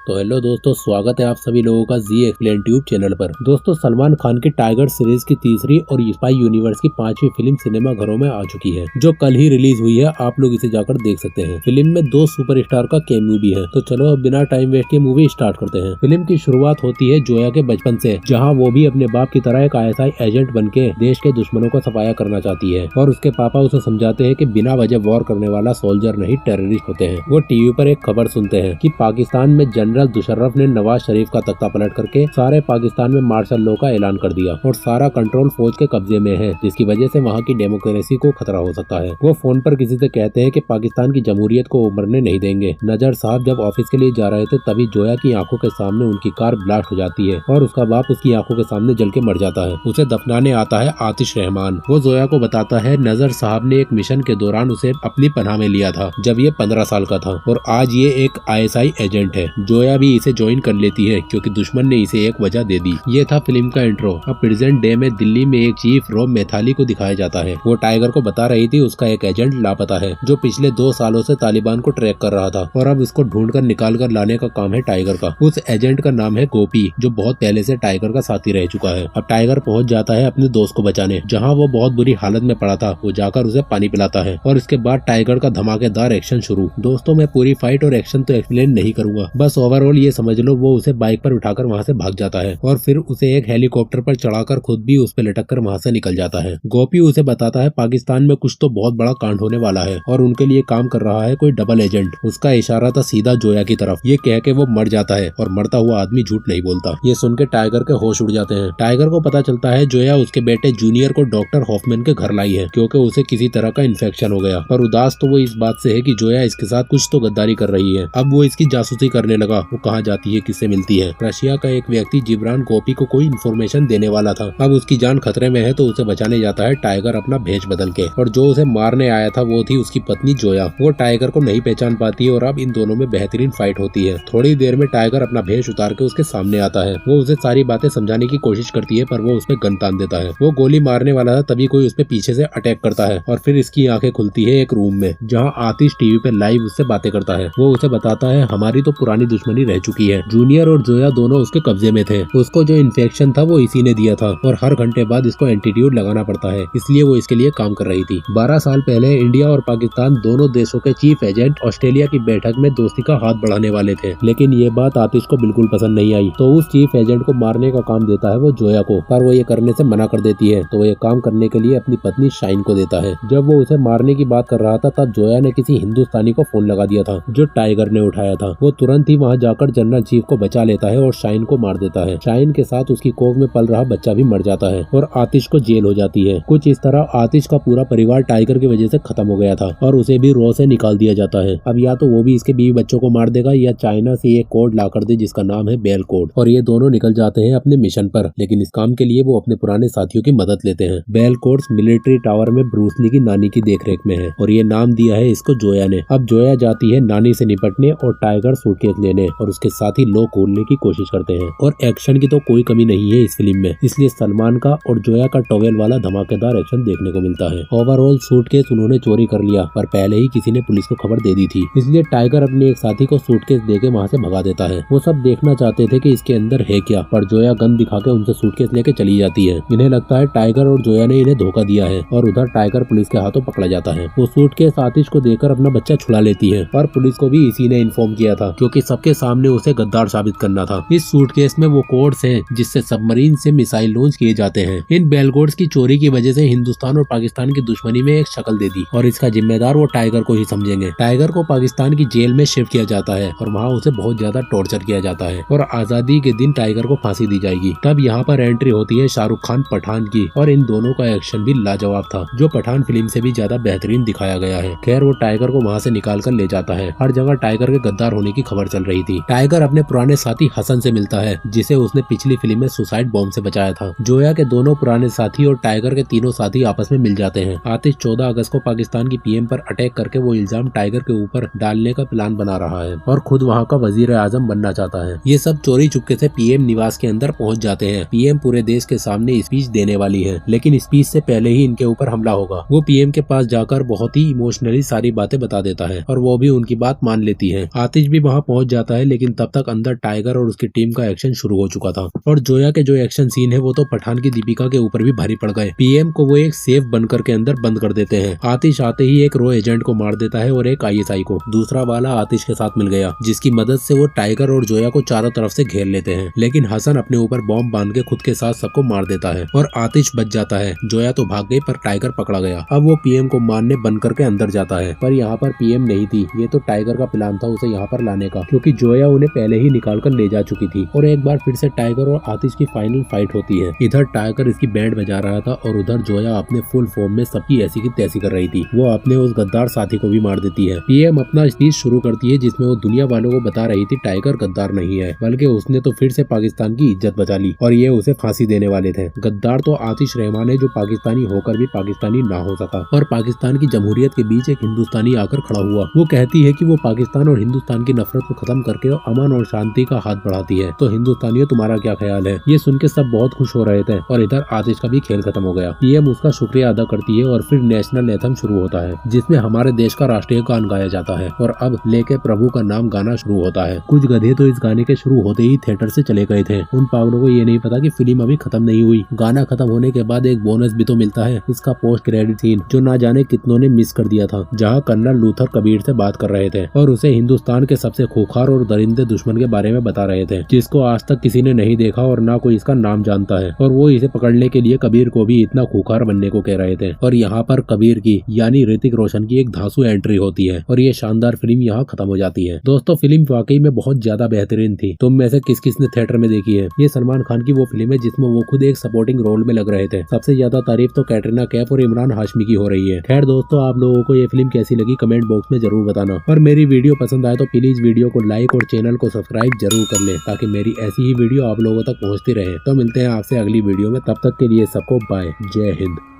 तो हेलो दोस्तों, स्वागत है आप सभी लोगों का जी एक्सप्लेन ट्यूब चैनल पर। दोस्तों, सलमान खान की टाइगर सीरीज की तीसरी और स्पाई यूनिवर्स की 5वीं फिल्म सिनेमा घरों में आ चुकी है, जो कल ही रिलीज हुई है। आप लोग इसे जाकर देख सकते हैं। फिल्म में 2 सुपरस्टार का कैमियो भी है। तो चलो अब बिना टाइम वेस्ट किए मूवी स्टार्ट करते हैं। फिल्म की शुरुआत होती है जोया के बचपन से, जहाँ वो भी अपने बाप की तरह एक ISI एजेंट बन के देश के दुश्मनों का सफाया करना चाहती है। और उसके पापा उसे समझाते हैं कि बिना वजह वॉर करने वाला सोल्जर नहीं, टेररिस्ट होते हैं। वो टीवी पर एक खबर सुनते हैं कि पाकिस्तान में जनरल मुशर्रफ ने नवाज शरीफ का तख्ता पलट करके सारे पाकिस्तान में मार्शल लॉ का ऐलान कर दिया और सारा कंट्रोल फौज के कब्जे में है, जिसकी वजह से वहाँ की डेमोक्रेसी को खतरा हो सकता है। वो फोन पर किसी से कहते हैं कि पाकिस्तान की जमहूरियत को उमड़ने नहीं देंगे। नजर साहब जब ऑफिस के लिए जा रहे थे, तभी जोया की आंखों के सामने उनकी कार ब्लास्ट हो जाती है और उसका बाप उसकी आंखों के सामने जल के मर जाता है। उसे दफनाने आता है आतिश रहमान। वो जोया को बताता है नजर साहब ने एक मिशन के दौरान उसे अपनी पनाह में लिया था जब ये 15 साल का था और आज ये एक ISI एजेंट है। जोया भी इसे ज्वाइन कर लेती है क्योंकि दुश्मन ने इसे एक वजह दे दी। ये था फिल्म का इंट्रो। अब प्रेजेंट डे में दिल्ली में एक चीफ रॉब मैथाली को दिखाया जाता है। वो टाइगर को बता रही थी उसका एक एजेंट लापता है, जो पिछले 2 सालों से तालिबान को ट्रैक कर रहा था और अब उसको ढूंढ कर निकाल कर लाने का काम है टाइगर का। उस एजेंट का नाम है गोपी, जो बहुत पहले से टाइगर का साथी रह चुका है। अब टाइगर पहुंच जाता है अपने दोस्त को बचाने, जहाँ वो बहुत बुरी हालत में पड़ा था। वो जाकर उसे पानी पिलाता है और इसके बाद टाइगर का धमाकेदार एक्शन शुरू। दोस्तों, मैं पूरी फाइट और एक्शन तो एक्सप्लेन नहीं करूंगा, बस ओवरऑल ये समझ लो वो उसे बाइक पर उठाकर वहाँ से भाग जाता है और फिर उसे एक हेलीकॉप्टर पर चढ़ाकर खुद भी उस पर लटक कर वहाँ से निकल जाता है। गोपी उसे बताता है पाकिस्तान में कुछ तो बहुत बड़ा कांड होने वाला है और उनके लिए काम कर रहा है कोई डबल एजेंट। उसका इशारा था सीधा जोया की तरफ। ये कह के वो मर जाता है और मरता हुआ आदमी झूठ नहीं बोलता। ये सुन के टाइगर के होश उड़ जाते हैं। टाइगर को पता चलता है जोया उसके बेटे जूनियर को डॉक्टर हॉफमैन के घर लाई है क्योंकि उसे किसी तरह का इन्फेक्शन हो गया। पर उदास तो वो इस बात से है कि जोया इसके साथ कुछ तो गद्दारी कर रही है। अब वो इसकी जासूसी करने लगा। वो कहाँ जाती है, किससे मिलती है। रशिया का एक व्यक्ति जिब्रान गोपी को कोई इन्फॉर्मेशन देने वाला था। अब उसकी जान खतरे में है तो उसे बचाने जाता है टाइगर अपना भेष बदल के। और जो उसे मारने आया था वो थी उसकी पत्नी जोया। वो टाइगर को नहीं पहचान पाती है और अब इन दोनों में बेहतरीन फाइट होती है। थोड़ी देर में टाइगर अपना भेष उतार के उसके सामने आता है। वो उसे सारी बातें समझाने की कोशिश करती है पर वो उसमें गन तान देता है। वो गोली मारने वाला था, तभी कोई उसपे पीछे से अटैक करता है और फिर इसकी आंखें खुलती है एक रूम में, जहाँ आतिश टीवी पे लाइव उससे बातें करता है। वो उसे बताता है हमारी तो पुरानी दुश्मनी रह चुकी है। जूनियर और जोया दोनों उसके कब्जे में थे। उसको जो इन्फेक्शन था वो इसी ने दिया था और हर घंटे बाद इसको एंटीट्यूड लगाना पड़ता है, इसलिए वो इसके लिए काम कर रही थी। 12 साल पहले इंडिया और पाकिस्तान दोनों देशों के चीफ एजेंट ऑस्ट्रेलिया की बैठक में दोस्ती का हाथ बढ़ाने वाले थे, लेकिन ये बात आतिश को बिल्कुल पसंद नहीं आई। तो उस चीफ एजेंट को मारने का काम देता है वो जोया को, पर वो ये करने से मना कर देती है। तो वो ये काम करने के लिए अपनी पत्नी शाइन को देता है। जब वो उसे मारने की बात कर रहा था, तब जोया ने किसी हिंदुस्तानी को फोन लगा दिया था, जो टाइगर ने उठाया था। वो तुरंत ही वहाँ जाकर जनरल चीफ को बचा लेता है और शाइन को मार देता है। शाइन के साथ उसकी कोख में पल रहा बच्चा भी मर जाता है और आतिश को जेल हो जाती है। कुछ इस तरह आतिश का पूरा परिवार टाइगर की वजह से खत्म हो गया था और उसे भी रॉ से निकाल दिया जाता है। अब या तो वो भी इसके बीवी बच्चों को मार देगा या चाइना से एक कोड ला कर दे जिसका नाम है बेल कोड, और ये दोनों निकल जाते हैं अपने मिशन पर। लेकिन इस काम के लिए वो अपने पुराने साथियों की मदद लेते हैं। बेल कोड्स मिलिट्री टावर में ब्रूस ली की नानी की देखरेख में है और ये नाम दिया है इसको जोया ने। अब जोया जाती है नानी से निपटने और टाइगर सूटकेस लेने और उसके साथ ही लो खोलने की कोशिश करते हैं। और एक्शन की तो कोई कमी नहीं है इस फिल्म में, इसलिए सलमान का और जोया का टॉवेल वाला धमाकेदार एक्शन देखने को मिलता है। ओवरऑल सूटकेस उन्होंने चोरी कर लिया, पर पहले ही किसी ने पुलिस को खबर दे दी थी, इसलिए टाइगर अपने एक साथी को सूटकेस देके वहाँ से भगा देता है। वो सब देखना चाहते थे कि इसके अंदर है क्या, पर जोया गन दिखा के उनसे सूटकेस लेके चली जाती है। इन्हें लगता है टाइगर और जोया ने इन्हें धोखा दिया है और उधर टाइगर पुलिस के हाथों पकड़ा जाता है। वो सूटकेस आतिश को देकर अपना बच्चा छुड़ा लेती है और पुलिस को भी इसी ने इन्फॉर्म किया था, क्योंकि सबके सामने उसे गद्दार साबित करना था। इस सूटकेस में वो कोड्स हैं जिससे सबमरीन से मिसाइल लॉन्च किए जाते हैं। इन बेल कोड्स की चोरी की वजह से हिंदुस्तान और पाकिस्तान की दुश्मनी में एक शक्ल दे दी और इसका जिम्मेदार वो टाइगर को ही समझेंगे। टाइगर को पाकिस्तान की जेल में शिफ्ट किया जाता है और वहाँ उसे बहुत ज्यादा टॉर्चर किया जाता है और आजादी के दिन टाइगर को फांसी दी जाएगी। तब यहाँ पर एंट्री होती है शाहरुख खान पठान की और इन दोनों का एक्शन भी लाजवाब था, जो पठान फिल्म से भी ज्यादा बेहतरीन दिखाया गया है। खैर, वो टाइगर को वहाँ से निकाल कर ले जाता है। हर जगह टाइगर के गद्दार होने की खबर चल रही थी। टाइगर अपने पुराने साथी हसन से मिलता है, जिसे उसने पिछली फिल्म में सुसाइड बॉम्ब से बचाया था। जोया के दोनों पुराने साथी और टाइगर के तीनों साथी आपस में मिल जाते हैं। आतिश 14 अगस्त को पाकिस्तान की PM पर अटैक करके वो इल्जाम टाइगर के ऊपर डालने का प्लान बना रहा है और खुद वहाँ का वजीर आजम बनना चाहता है। ये सब चोरी चुपके से PM निवास के अंदर पहुँच जाते हैं। PM पूरे देश के सामने स्पीच देने वाली है, लेकिन स्पीच से पहले ही इनके ऊपर हमला होगा। वो PM के पास जाकर बहुत ही इमोशनली सारी बातें बता देता है और वो भी उनकी बात मान लेती है। आतिश भी वहाँ पहुँच जाता है, लेकिन तब तक अंदर टाइगर और उसकी टीम का एक्शन शुरू हो चुका था। और जोया के जो एक्शन सीन है वो तो पठान की दीपिका के ऊपर भी भारी पड़ गए। पीएम को वो एक सेफ बनकर के अंदर बंद कर देते हैं। आतिश आते ही एक रो एजेंट को मार देता है और एक आईएसआई को। दूसरा वाला आतिश के साथ मिल गया, जिसकी मदद से वो टाइगर और जोया को चारों तरफ से घेर लेते हैं। लेकिन हसन अपने ऊपर बॉम्ब बांध के खुद के साथ सबको मार देता है और आतिश बच जाता है। जोया तो भाग गई पर टाइगर पकड़ा गया। अब वो पीएम को मारने बन करके अंदर जाता है, पर यहाँ पर पीएम नहीं थी। ये तो टाइगर का प्लान था उसे यहाँ पर लाने का, क्योंकि जोया उन्हें पहले ही निकाल कर ले जा चुकी थी। और एक बार फिर से टाइगर और आतिश की फाइनल फाइट होती है। इधर टाइगर इसकी बैंड बजा रहा था और उधर जोया अपने फुल फॉर्म में सबकी ऐसी की तैसी कर रही थी। वो अपने उस गद्दार साथी को भी मार देती है। पीएम अपना स्पीच शुरू करती है, जिसमें वो दुनिया वालों को बता रही थी टाइगर गद्दार नहीं है, बल्कि उसने तो फिर से पाकिस्तान की इज्जत बचा ली और ये उसे फांसी देने वाले थे। गद्दार तो आतिश रहमान है, जो पाकिस्तानी होकर भी पाकिस्तानी ना हो सका और पाकिस्तान की जमहूरियत के बीच एक हिंदुस्तानी आकर खड़ा हुआ। वो कहती है कि वो पाकिस्तान और हिंदुस्तान की नफरत को खत्म करके अमन और शांति का हाथ बढ़ाती है। तो हिंदुस्तानियों, तुम्हारा क्या ख्याल है? ये सुन के सब बहुत खुश हो रहे थे और इधर आतिश का भी खेल खत्म हो गया। पीएम उसका शुक्रिया अदा करती है और फिर नेशनल एंथम शुरू होता है, जिसमें हमारे देश का राष्ट्रीय गान गाया जाता है और अब लेके प्रभु का नाम गाना शुरू होता है। कुछ गधे तो इस गाने के शुरू होते ही थिएटर से चले गए थे। उन पागलों को ये नहीं पता कि फिल्म अभी खत्म नहीं हुई। गाना खत्म होने के बाद एक बोनस भी तो मिलता है, इसका पोस्ट क्रेडिट सीन, जो ना जाने कितनों ने मिस कर दिया था, जहाँ कर्नल लूथर कबीर से बात कर रहे थे और उसे हिंदुस्तान के सबसे खूंखार और दरिंदे दुश्मन के बारे में बता रहे थे, जिसको आज तक किसी ने नहीं देखा और ना कोई इसका नाम जानता है। और वो इसे पकड़ने के लिए कबीर को भी इतना खूंखार बनने को कह रहे थे। और यहाँ पर कबीर की यानी ऋतिक रोशन की एक धांसू एंट्री होती है और ये शानदार फिल्म यहाँ खत्म हो जाती है। दोस्तों, फिल्म वाकई में बहुत ज्यादा बेहतरीन थी। तुम में से किस किस ने थिएटर में देखी है? ये सलमान खान की वो फिल्म है जिसमें वो खुद एक सपोर्टिंग रोल में लग रहे थे। सबसे ज्यादा तारीफ तो कैटरीना कैफ और इमरान हाशमी की हो रही है। खैर दोस्तों, आप लोगों को ये फिल्म कैसी लगी कमेंट बॉक्स में जरूर बताना और मेरी वीडियो पसंद आए तो प्लीज वीडियो को लाइक और चैनल को सब्सक्राइब जरूर कर ले, ताकि मेरी ऐसी ही वीडियो आप लोगों तक पहुँचती रहे। तो मिलते हैं आपसे अगली वीडियो में, तब तक के लिए सबको बाय, जय हिंद।